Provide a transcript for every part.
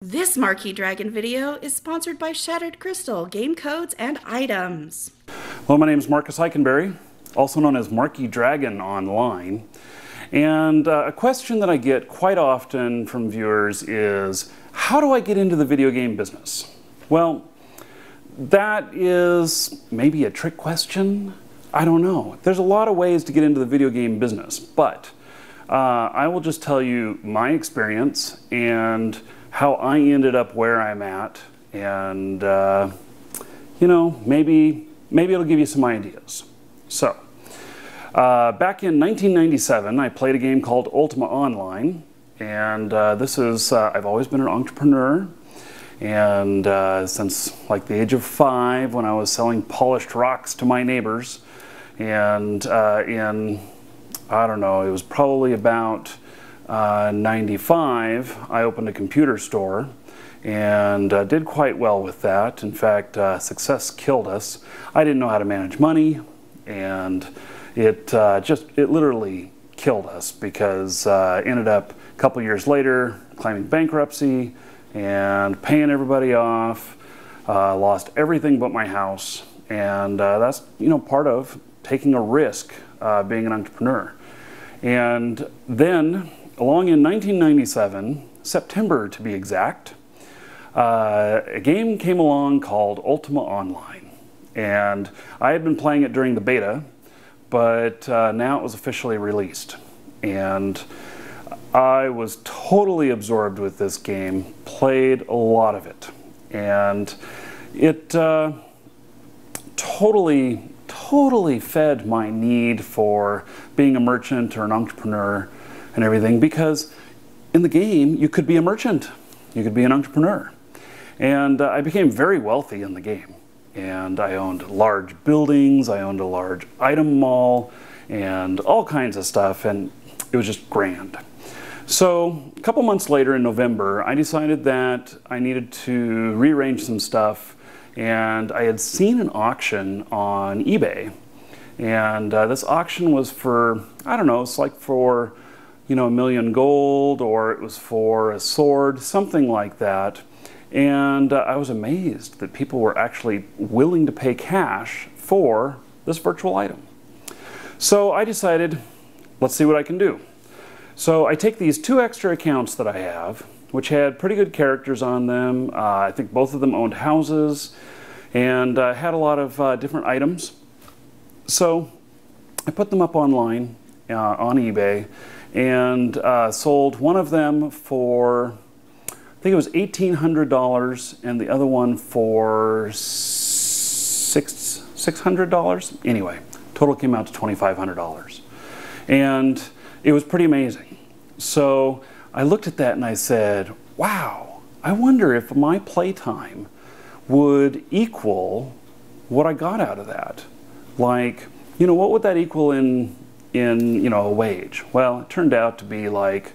This Marquee Dragon video is sponsored by Shattered Crystal, game codes, and items. Hello, my name is Marcus Eikenberry, also known as Marquee Dragon online. And a question that I get quite often from viewers is, how do I get into the video game business? Well, that is maybe a trick question. I don't know. There's a lot of ways to get into the video game business, but I will just tell you my experience and how I ended up where I'm at, and you know, maybe it'll give you some ideas. So, back in 1997, I played a game called Ultima Online, and this is, I've always been an entrepreneur, and since like the age of 5, when I was selling polished rocks to my neighbors, and I don't know, it was probably about 95, I opened a computer store and did quite well with that. In fact, success killed us. I didn't know how to manage money, and it literally killed us because ended up a couple years later claiming bankruptcy and paying everybody off. Lost everything but my house, and that's, you know, part of taking a risk being an entrepreneur. And then along in 1997, September to be exact, a game came along called Ultima Online. And I had been playing it during the beta, but now it was officially released. And I was totally absorbed with this game, played a lot of it. And it totally fed my need for being a merchant or an entrepreneur and everything, because in the game you could be a merchant, you could be an entrepreneur. And I became very wealthy in the game, and I owned large buildings, I owned a large item mall and all kinds of stuff, and it was just grand. So a couple months later in November, I decided that I needed to rearrange some stuff, and I had seen an auction on eBay, and this auction was for, I don't know, it's like for, you know, $1 million gold, or it was for a sword, something like that. And I was amazed that people were actually willing to pay cash for this virtual item. So I decided, let's see what I can do. So I take these 2 extra accounts that I have, which had pretty good characters on them. I think both of them owned houses, and had a lot of different items. So I put them up online on eBay, and sold one of them for, I think it was $1,800, and the other one for $600. Anyway, total came out to $2,500, and it was pretty amazing. So I looked at that and I said, wow, I wonder if my playtime would equal what I got out of that. Like, you know, what would that equal in you know, a wage? Well, it turned out to be like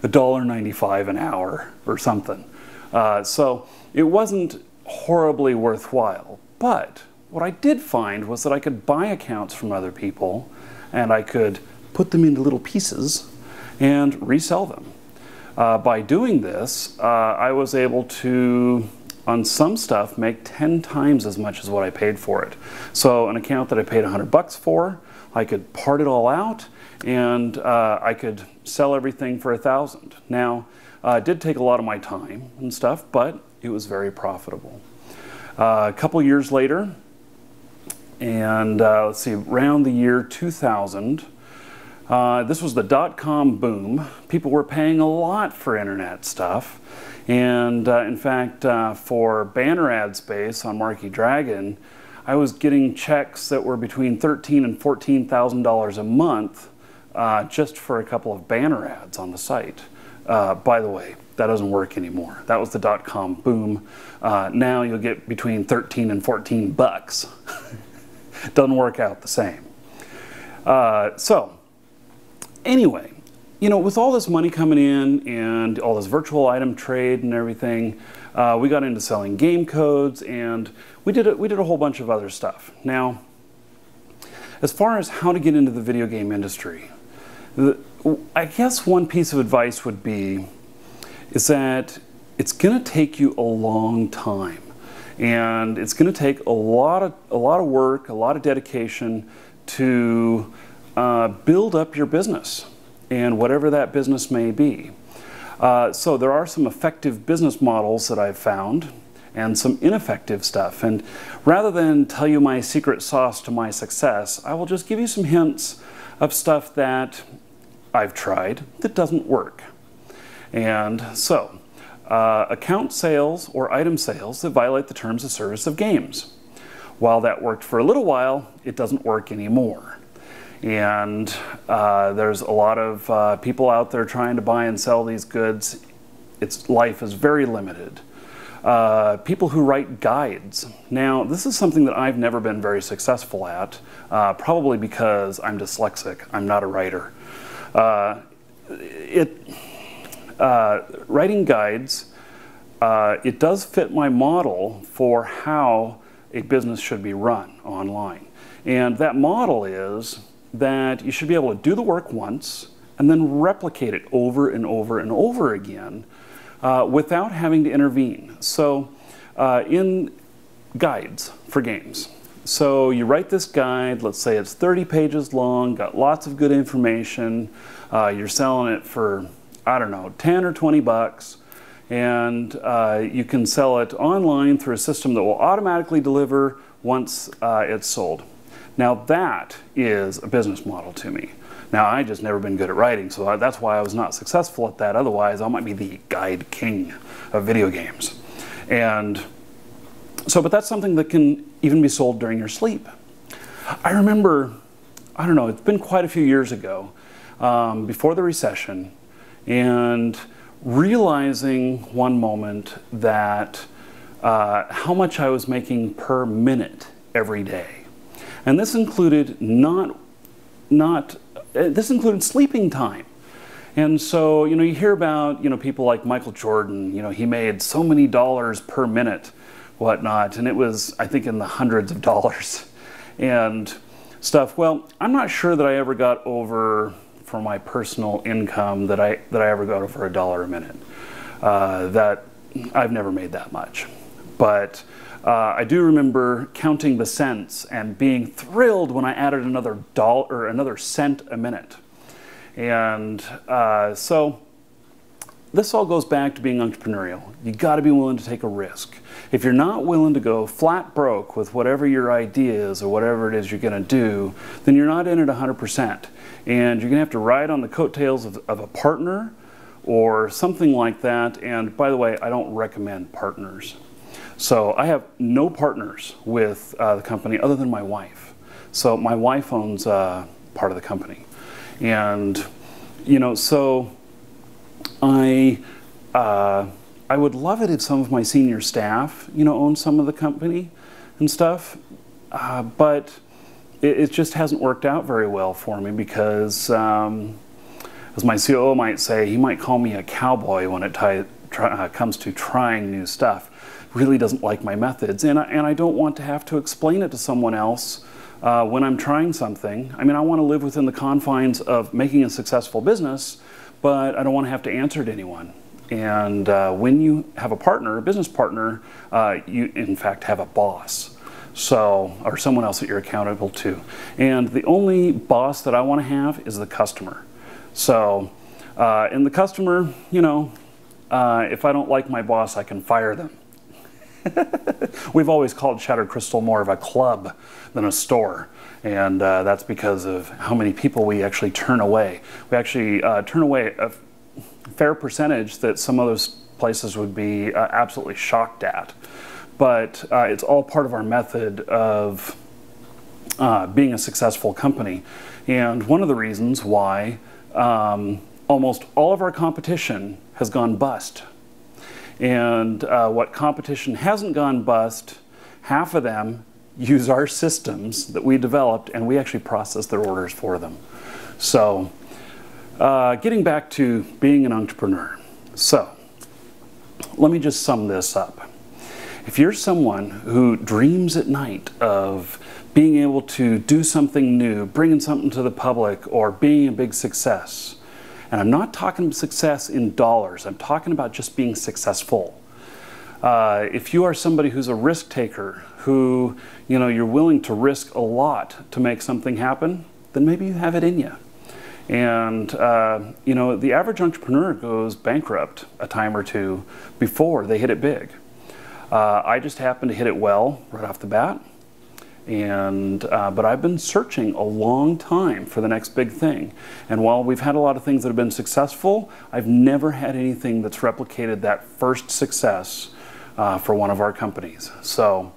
$1.95 an hour or something. So it wasn't horribly worthwhile. But what I did find was that I could buy accounts from other people, and I could put them into little pieces and resell them. By doing this, I was able to, on some stuff, make 10 times as much as what I paid for it. So an account that I paid $100 for, I could part it all out, and I could sell everything for $1,000. Now, it did take a lot of my time and stuff, but it was very profitable. A couple years later, and let's see, around the year 2000, this was the .com boom. People were paying a lot for internet stuff, and in fact, for banner ad space on Marquee Dragon, I was getting checks that were between $13,000 and $14,000 a month just for a couple of banner ads on the site. By the way, that doesn't work anymore. That was the .com boom. Now you'll get between 13 and 14 bucks. Doesn't work out the same. So anyway, you know, with all this money coming in and all this virtual item trade and everything, we got into selling game codes, and we did a whole bunch of other stuff. Now, as far as how to get into the video game industry, I guess one piece of advice would be is that it's going to take you a long time. And it's going to take a lot of work, a lot of dedication to build up your business, and whatever that business may be. So there are some effective business models that I've found, and some ineffective stuff. And rather than tell you my secret sauce to my success, I will just give you some hints of stuff that I've tried that doesn't work. And so, account sales or item sales that violate the terms of service of games. While that worked for a little while, it doesn't work anymore. And there's a lot of people out there trying to buy and sell these goods. Life is very limited. People who write guides. Now, this is something that I've never been very successful at, probably because I'm dyslexic. I'm not a writer. Writing guides, it does fit my model for how a business should be run online. And that model is that you should be able to do the work once and then replicate it over and over and over again without having to intervene. So in guides for games, so you write this guide, let's say it's 30 pages long, got lots of good information, you're selling it for, I don't know, 10 or 20 bucks, and you can sell it online through a system that will automatically deliver once it's sold. Now that is a business model to me. Now, I just never been good at writing, so that's why I was not successful at that. Otherwise, I might be the guide king of video games. And so, but that's something that can even be sold during your sleep. I remember, I don't know, it's been quite a few years ago, before the recession, and realizing one moment that how much I was making per minute every day. And this included this included sleeping time. And so, you know, you hear about, you know, people like Michael Jordan, you know, he made so many dollars per minute, whatnot, and it was, I think, in the hundreds of dollars and stuff. Well, I'm not sure that I ever got over, for my personal income, that I ever got over $1 a minute. That I've never made that much. But I do remember counting the cents and being thrilled when I added another dollar or another cent a minute. And so this all goes back to being entrepreneurial. You got to be willing to take a risk. If you're not willing to go flat broke with whatever your idea is or whatever it is you're going to do, then you're not in it 100%. And you're going to have to ride on the coattails of a partner or something like that. And by the way, I don't recommend partners. So I have no partners with the company other than my wife. So my wife owns part of the company. And, you know, so I would love it if some of my senior staff, you know, own some of the company and stuff. But it just hasn't worked out very well for me because, as my COO might say, he might call me a cowboy when it comes to trying new stuff. Really doesn't like my methods, and I don't want to have to explain it to someone else when I'm trying something. I mean, I want to live within the confines of making a successful business, but I don't want to have to answer to anyone. And when you have a partner, a business partner, you in fact have a boss, so, or someone else that you're accountable to. And the only boss that I want to have is the customer. So, and the customer, you know, if I don't like my boss, I can fire them. We've always called Shattered Crystal more of a club than a store, and that's because of how many people we actually turn away. We actually turn away a fair percentage that some of those places would be absolutely shocked at. But it's all part of our method of being a successful company. And one of the reasons why almost all of our competition has gone bust. And what competition hasn't gone bust, half of them use our systems that we developed, and we actually process their orders for them. So getting back to being an entrepreneur. So let me just sum this up. If you're someone who dreams at night of being able to do something new, bringing something to the public, or being a big success, And I'm not talking success in dollars. I'm talking about just being successful. If you are somebody who's a risk taker, who, you're willing to risk a lot to make something happen, then maybe you have it in you. And, the average entrepreneur goes bankrupt a time or two before they hit it big. I just happened to hit it well right off the bat. But I've been searching a long time for the next big thing. And while we've had a lot of things that have been successful, I've never had anything that's replicated that first success for one of our companies. So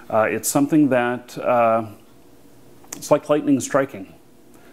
it's something that, it's like lightning striking.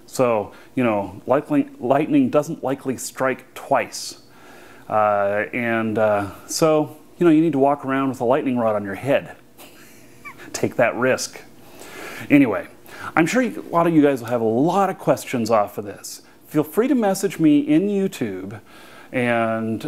So, lightning doesn't likely strike twice. So, you need to walk around with a lightning rod on your head. Take that risk. Anyway, I'm sure a lot of you guys will have a lot of questions off of this. Feel free to message me in YouTube and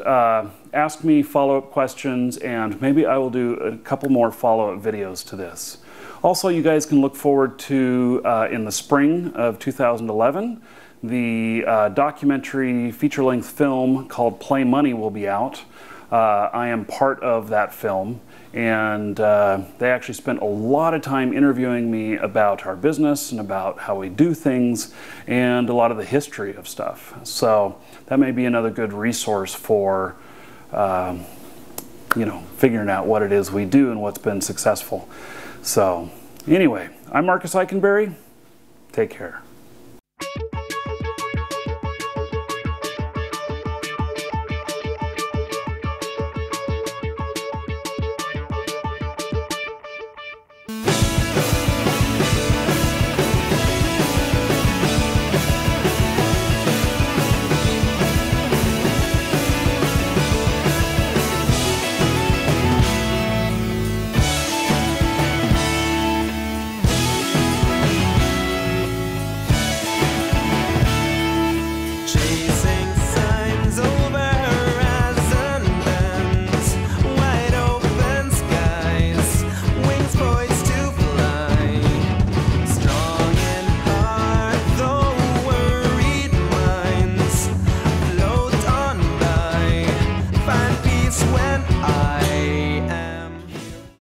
ask me follow-up questions, and maybe I will do a couple more follow-up videos to this. Also, you guys can look forward to, in the spring of 2011, the documentary feature-length film called Play Money will be out. I am part of that film, and they actually spent a lot of time interviewing me about our business and about how we do things and a lot of the history of stuff. So that may be another good resource for figuring out what it is we do and what's been successful. So anyway, I'm Marcus Eikenberry. Take care.